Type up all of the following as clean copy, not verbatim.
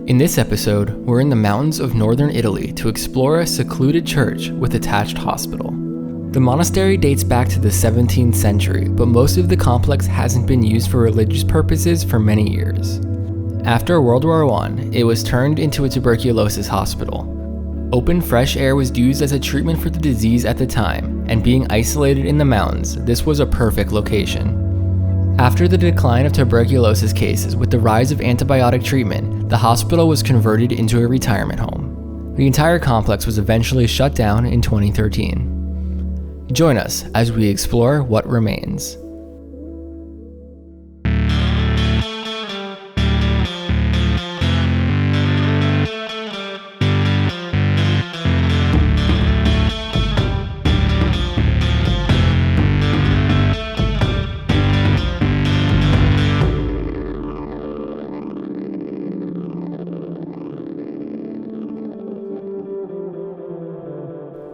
In this episode, we're in the mountains of northern Italy to explore a secluded church with attached hospital. The monastery dates back to the 17th century, but most of the complex hasn't been used for religious purposes for many years. After World War I, it was turned into a tuberculosis hospital. Open fresh air was used as a treatment for the disease at the time, and being isolated in the mountains, this was a perfect location. After the decline of tuberculosis cases with the rise of antibiotic treatment, the hospital was converted into a retirement home. The entire complex was eventually shut down in 2013. Join us as we explore what remains.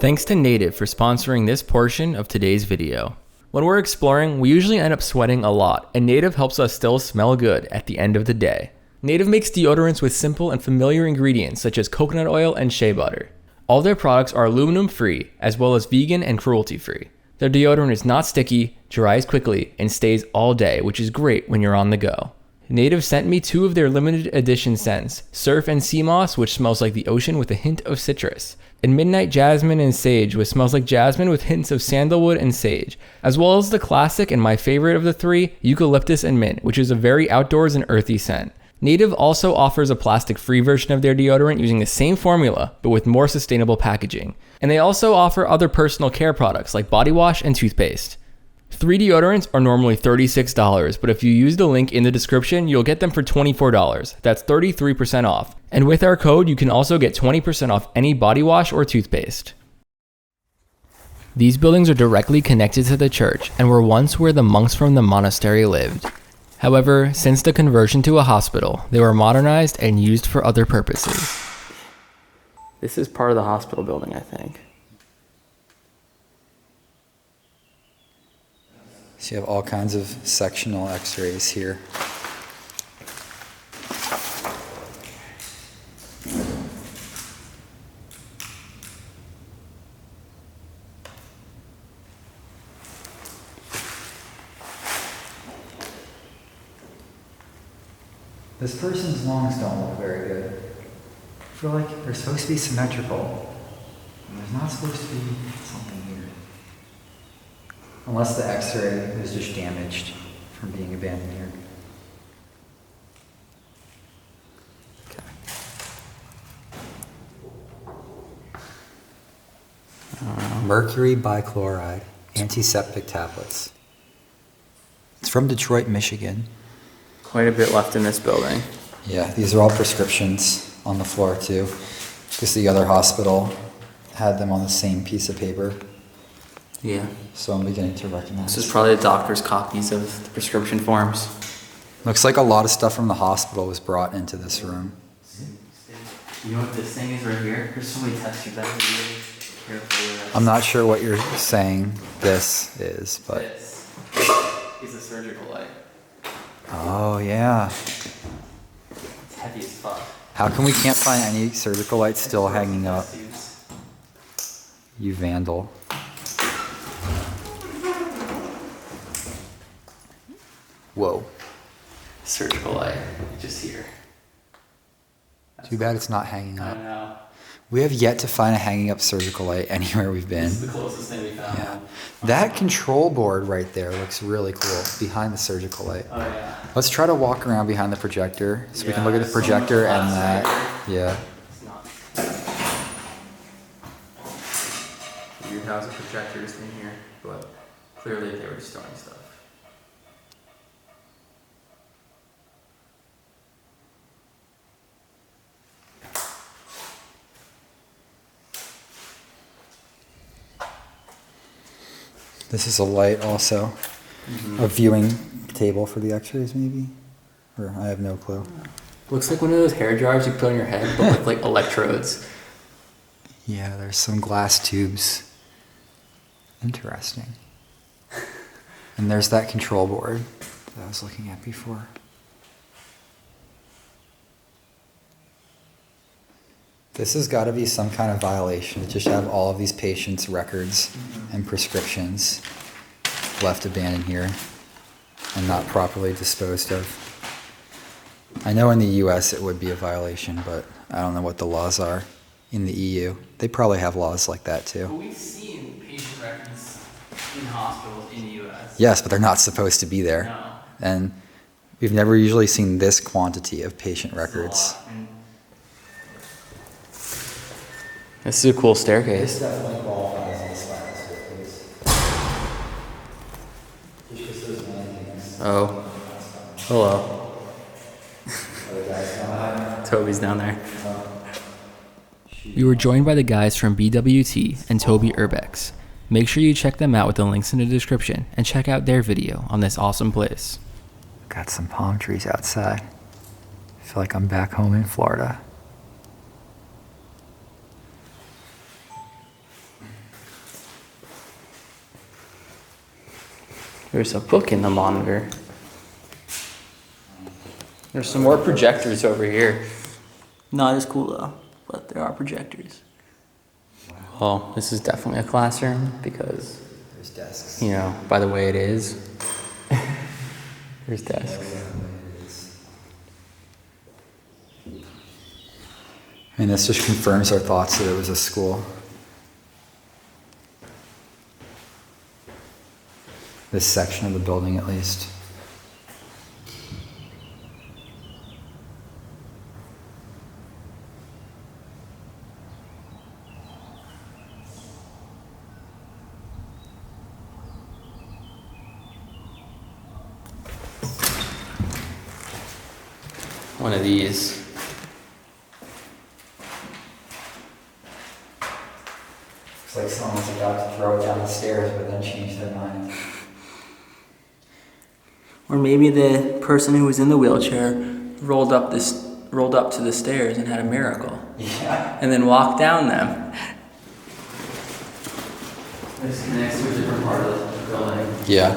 Thanks to Native for sponsoring this portion of today's video. When we're exploring, we usually end up sweating a lot, and Native helps us still smell good at the end of the day. Native makes deodorants with simple and familiar ingredients such as coconut oil and shea butter. All their products are aluminum-free, as well as vegan and cruelty-free. Their deodorant is not sticky, dries quickly, and stays all day, which is great when you're on the go. Native sent me 2 of their limited edition scents, Surf and Sea Moss, which smells like the ocean with a hint of citrus, and Midnight Jasmine and Sage, which smells like jasmine with hints of sandalwood and sage, as well as the classic and my favorite of the 3, Eucalyptus and Mint, which is a very outdoors and earthy scent. Native also offers a plastic-free version of their deodorant using the same formula, but with more sustainable packaging. And they also offer other personal care products like body wash and toothpaste. 3 deodorants are normally $36, but if you use the link in the description, you'll get them for $24. That's 33% off. And with our code, you can also get 20% off any body wash or toothpaste. These buildings are directly connected to the church and were once where the monks from the monastery lived. However, since the conversion to a hospital, they were modernized and used for other purposes. This is part of the hospital building, I think. So you have all kinds of sectional x-rays here. This person's lungs don't look very good. I feel like they're supposed to be symmetrical, and there's not supposed to be something weird. Unless the x-ray was just damaged from being abandoned here. Okay. Mercury bichloride, antiseptic tablets. It's from Detroit, Michigan. Quite a bit left in this building. Yeah, these are all prescriptions on the floor too, because the other hospital had them on the same piece of paper. Yeah. So I'm beginning to recognize. This is probably the doctor's copies of the prescription forms. Looks like a lot of stuff from the hospital was brought into this room. You know what this thing is right here? There's so many test tubes. I have to be really careful with. I'm not sure what you're saying this is, but... This is a surgical light. Oh, yeah. It's heavy as fuck. How come we can't find any surgical lights still hanging up? You vandal. Whoa. Surgical light, just here. Too bad it's not hanging up. I know. We have yet to find a hanging up surgical light anywhere we've been. This is the closest thing we found. Yeah. That control board right there looks really cool behind the surgical light. Oh yeah. Let's try to walk around behind the projector so we can look at the projector and that. Yeah. It's not. Weird how's the projectors in here, but clearly they were just throwing stuff. This is a light also. Mm-hmm. A viewing table for the x-rays maybe? Or I have no clue. Looks like one of those hair dryers you put on your head, but with like electrodes. Yeah, there's some glass tubes. Interesting. And there's that control board. that I was looking at before. This has got to be some kind of violation to just have all of these patients' records and prescriptions left abandoned here and not properly disposed of. I know in the US it would be a violation, but I don't know what the laws are in the EU. They probably have laws like that too. But we've seen patient records in hospitals in the US. Yes, but they're not supposed to be there. No. And we've never usually seen this quantity of patient records. This is a cool staircase. This definitely qualifies as a spiral staircase. Just because there's many things. Oh. Hello. Toby's down there. We were joined by the guys from BWT and Toby Urbex. Make sure you check them out with the links in the description and check out their video on this awesome place. Got some palm trees outside. I feel like I'm back home in Florida. There's a book in the monitor. There's some more projectors over here. Not as cool though, but there are projectors. Well, this is definitely a classroom because, There's desks. you know, by the way it is, there's desks. And this just confirms our thoughts that it was a school. This section of the building, at least. One of these. Looks like someone's about to throw it down the stairs, but then change their mind. Or maybe the person who was in the wheelchair rolled up to the stairs and had a miracle. Yeah. And then walked down them. This connects to a different part of the building. Yeah.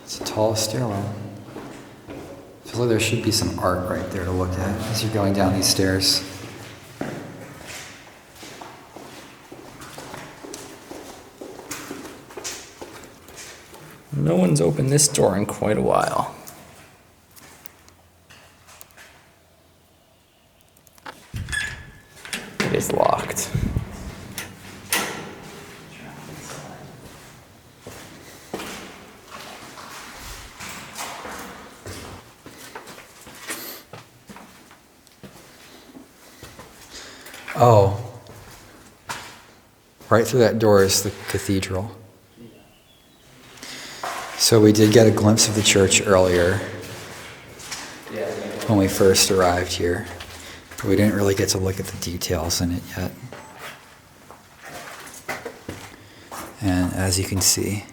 It's a tall stairwell. Feels like there should be some art right there to look at as you're going down these stairs. No one's opened this door in quite a while. It is locked. Oh. Right through that door is the cathedral. So we did get a glimpse of the church earlier when we first arrived here, but we didn't really get to look at the details in it yet. And as you can see,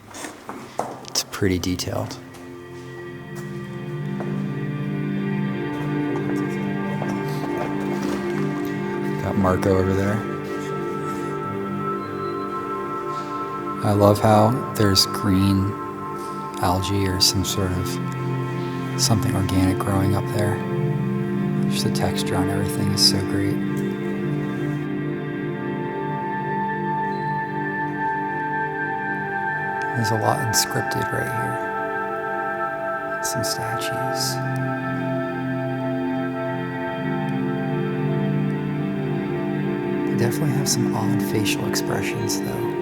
it's pretty detailed. Got Marco over there. I love how there's green algae or some sort of something organic growing up there. Just the texture on everything is so great. There's a lot inscripted right here. Some statues. They definitely have some odd facial expressions though.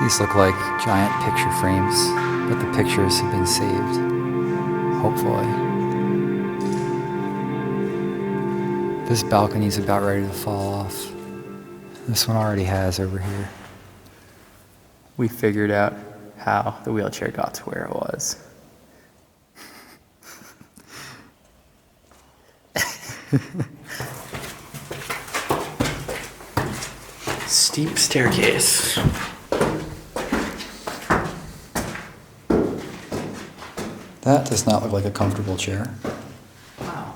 These look like giant picture frames, but the pictures have been saved, hopefully. This balcony's about ready to fall off. This one already has over here. We figured out how the wheelchair got to where it was. Steep staircase. That does not look like a comfortable chair. Wow.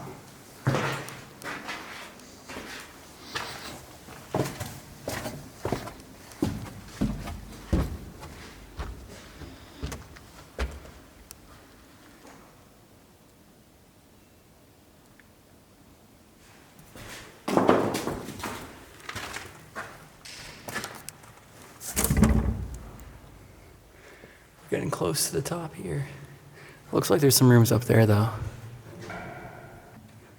Getting close to the top here. Looks like there's some rooms up there though.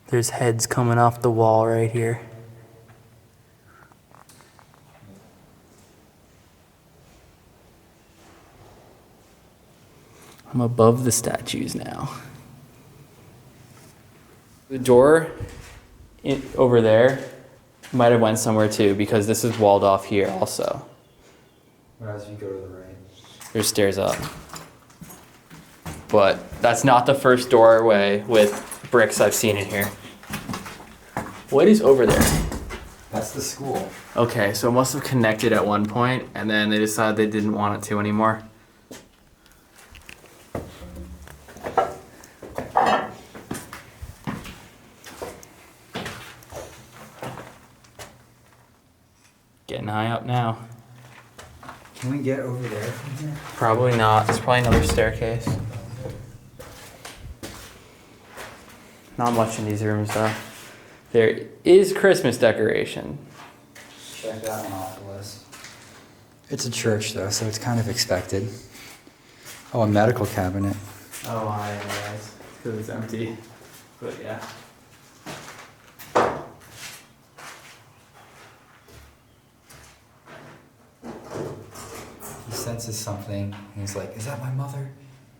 There's heads coming off the wall right here. I'm above the statues now. The door over there might have went somewhere too because this is walled off here also. Whereas you go to the right. There's stairs up. But that's not the first doorway with bricks I've seen in here. What is over there? That's the school. Okay, so it must have connected at one point and then they decided they didn't want it to anymore. Getting high up now. Can we get over there from here? Probably not. There's probably another staircase. Not much in these rooms though. There is Christmas decoration. Check that one off the list. It's a church though, so it's kind of expected. Oh, a medical cabinet. Oh, I realize. Because it's empty. But yeah. He senses something and he's like, "Is that my mother?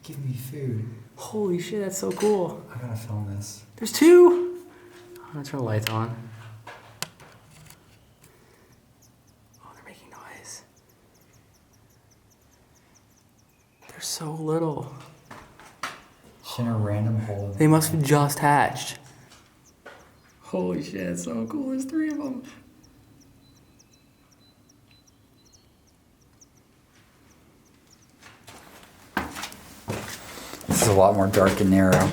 Give me food." Holy shit, that's so cool. I gotta film this. There's two! I'm gonna turn the lights on. Oh, they're making noise. They're so little. Just in a random hole. They must have just hatched. Holy shit, it's so cool. There's three of them. This is a lot more dark and narrow.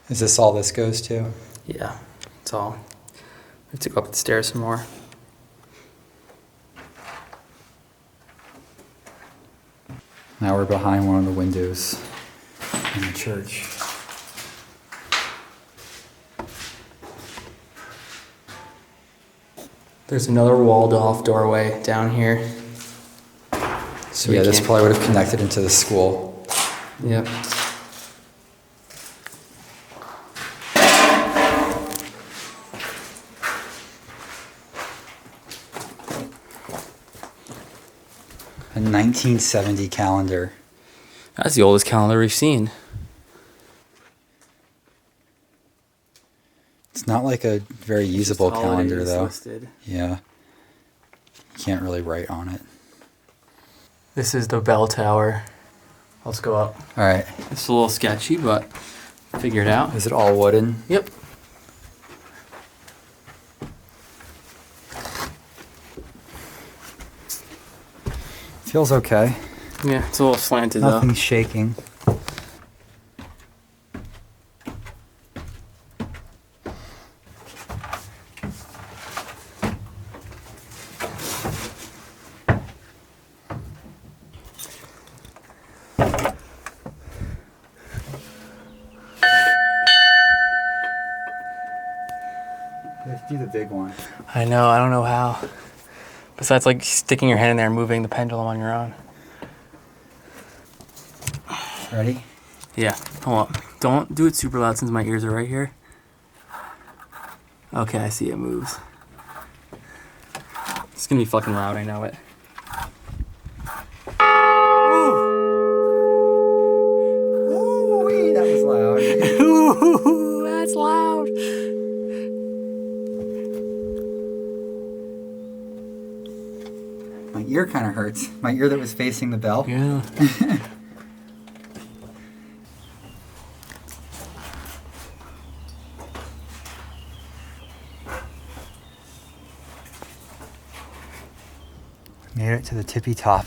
Is this all this goes to? Yeah, that's all. We have to go up the stairs some more. Now we're behind one of the windows in the church. There's another walled off doorway down here. So Yeah, this probably would have connected into the school. Yep. A 1970 calendar. That's the oldest calendar we've seen. It's not like a very usable Just calendar holidays though. listed. Yeah. You can't really write on it. This is the bell tower. Let's go up. All right. It's a little sketchy, but figure it out. Is it all wooden? Yep. Feels okay. Yeah, it's a little slanted though. Nothing's shaking. Let's do the big one. I know, I don't know how. Besides like sticking your hand in there and moving the pendulum on your own. Ready? Yeah, hold on. Don't do it super loud since my ears are right here. Okay, I see it moves. It's gonna be fucking loud, I know it. Ooh, that was loud. Ooh, that's loud. My ear kind of hurts. My ear that was facing the bell. Yeah. Made it to the tippy top.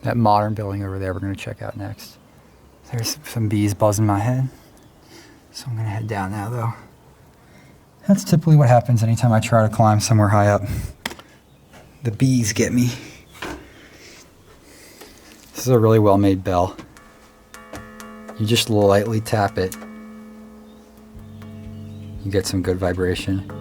That modern building over there we're going to check out next. There's some bees buzzing my head. So I'm going to head down now though. That's typically what happens anytime I try to climb somewhere high up. The bees get me. This is a really well made bell. You just lightly tap it. You get some good vibration.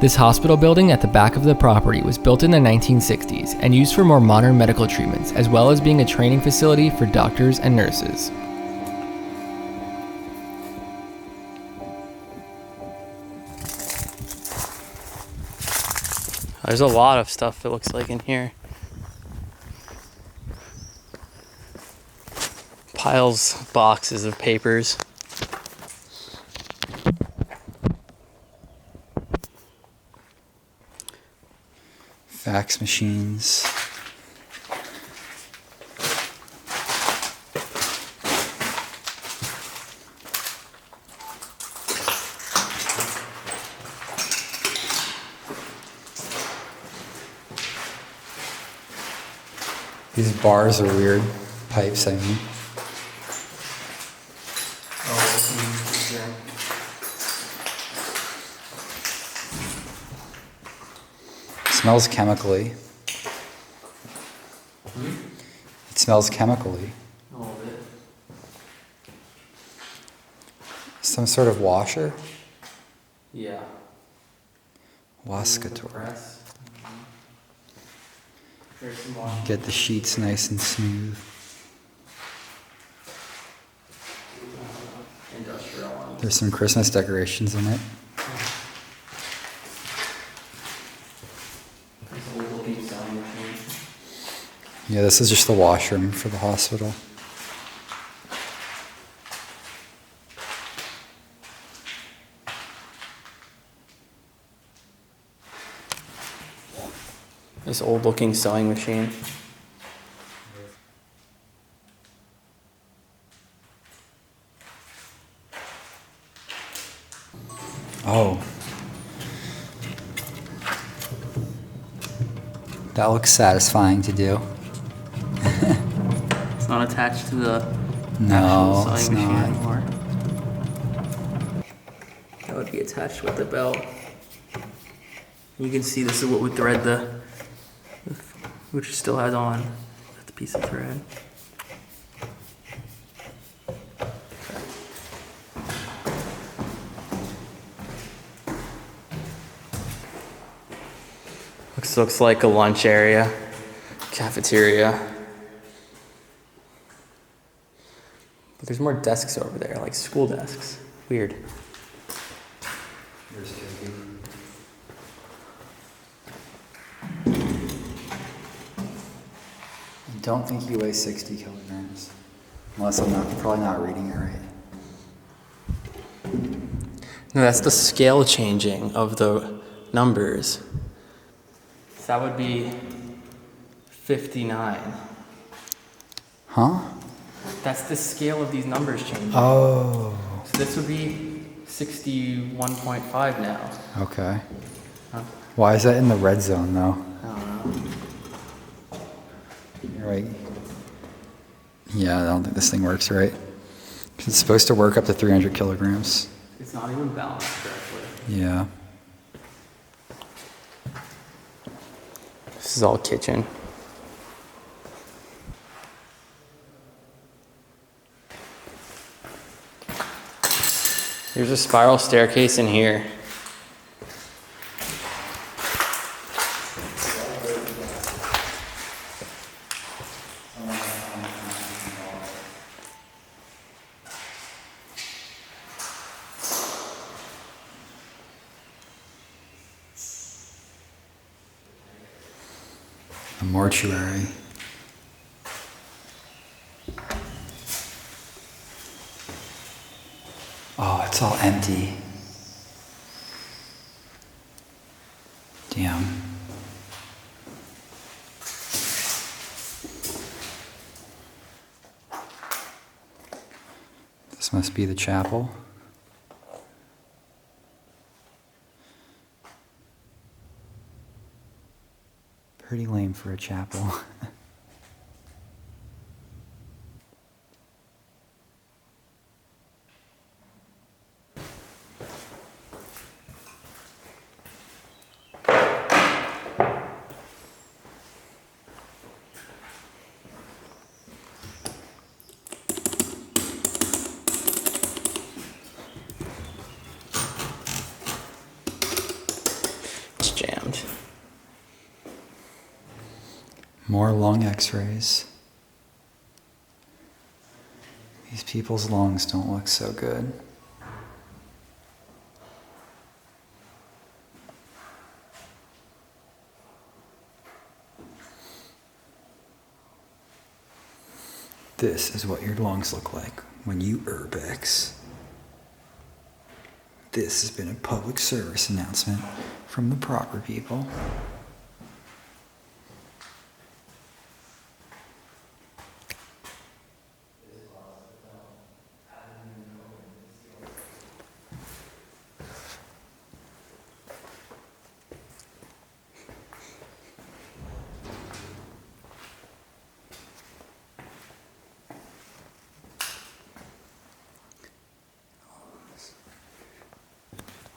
This hospital building at the back of the property was built in the 1960s and used for more modern medical treatments, as well as being a training facility for doctors and nurses. There's a lot of stuff it looks like in here. Piles, boxes of papers. Fax machines. These bars are weird. Pipes, I mean. Smells chemically. It smells chemically. A little bit. Some sort of washer? Yeah. Wascator. There's some washing. Get the sheets nice and smooth. Industrial ones. There's some Christmas decorations in it. Yeah, this is just the washroom for the hospital. This old looking sewing machine. Oh. That looks satisfying to do. It's not attached to the No, actual it's sewing machine not. anymore. That would be attached with the belt. You can see this is what would thread which it still has on. That's a piece of thread. Looks like a lunch area, cafeteria. But there's more desks over there, like school desks. Weird. Here's Toby. I don't think you weigh 60 kilograms. Unless I'm probably not reading it right. No, that's the scale changing of the numbers. So that would be 59. Huh? That's the scale of these numbers changing. Oh. So this would be 61.5 now. Okay. Huh? Why is that in the red zone though? I don't know. You're right. Yeah, I don't think this thing works right. It's supposed to work up to 300 kilograms. It's not even balanced correctly. Yeah. This is all kitchen. There's a spiral staircase in here. A mortuary. Oh, it's all empty. Damn. This must be the chapel. Pretty lame for a chapel. It's jammed. More lung x-rays. These people's lungs don't look so good. This is what your lungs look like when you urbex. This has been a public service announcement from the proper people.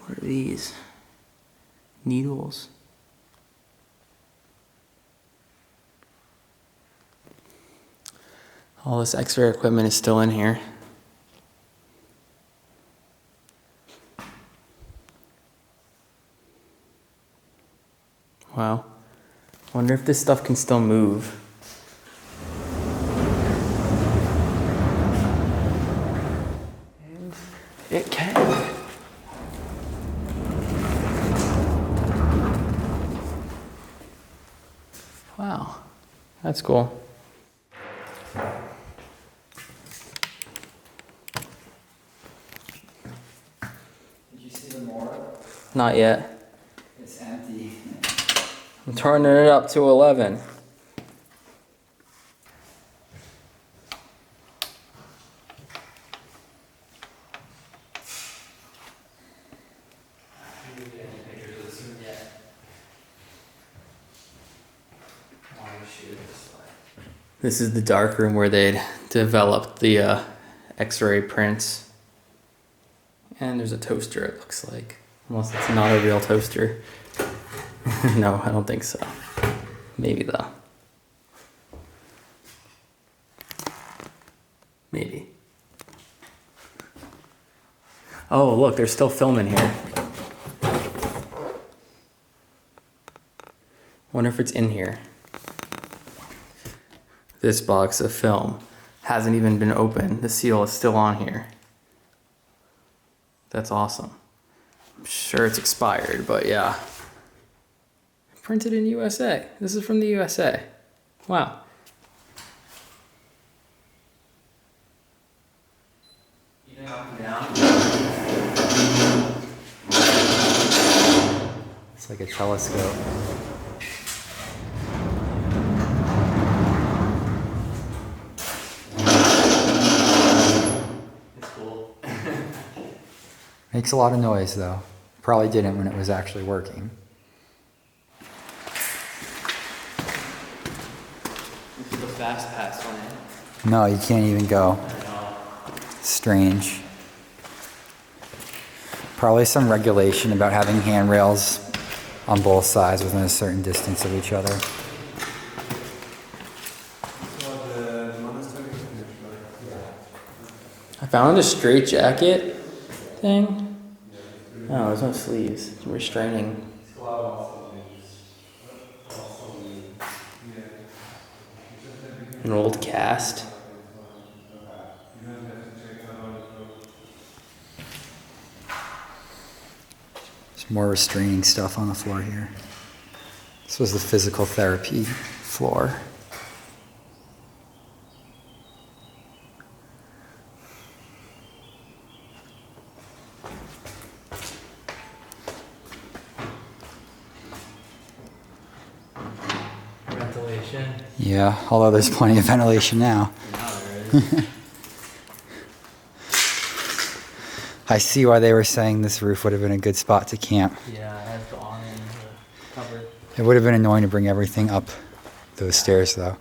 What are these? Needles. All this X-ray equipment is still in here. Wow. Wonder if this stuff can still move. And it can. Wow, that's cool. Did you see the morgue? Not yet. It's empty. I'm turning it up to 11. This is the dark room where they'd developed the X-ray prints. And there's a toaster, it looks like. Unless it's not a real toaster. No, I don't think so. Maybe though. Maybe. Oh, look, there's still film in here. Wonder if it's in here. This box of film hasn't even been opened. The seal is still on here. That's awesome. I'm sure it's expired, but yeah. Printed in USA. This is from the USA. Wow. You know, up and down. It's like a telescope. It's cool. Makes a lot of noise though. Probably didn't when it was actually working. This is the fast pass one, eh? No, you can't even go. Strange. Probably some regulation about having handrails on both sides within a certain distance of each other. I found a straight jacket thing. Oh, there's no sleeves. It's restraining. An old cast. There's more restraining stuff on the floor here. This was the physical therapy floor. Ventilation. Yeah, although there's plenty of ventilation now. Now there is. I see why they were saying this roof would have been a good spot to camp. Yeah, it has the awning, the cover. It would have been annoying to bring everything up those stairs, though.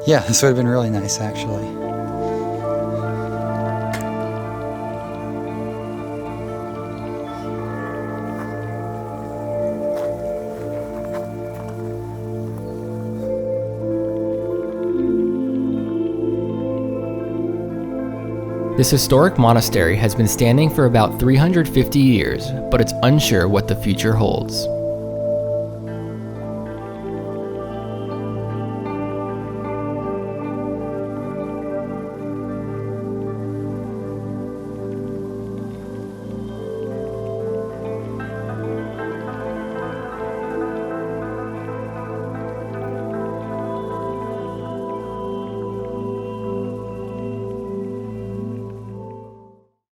Yeah, this would have been really nice, actually. This historic monastery has been standing for about 350 years, but it's unsure what the future holds.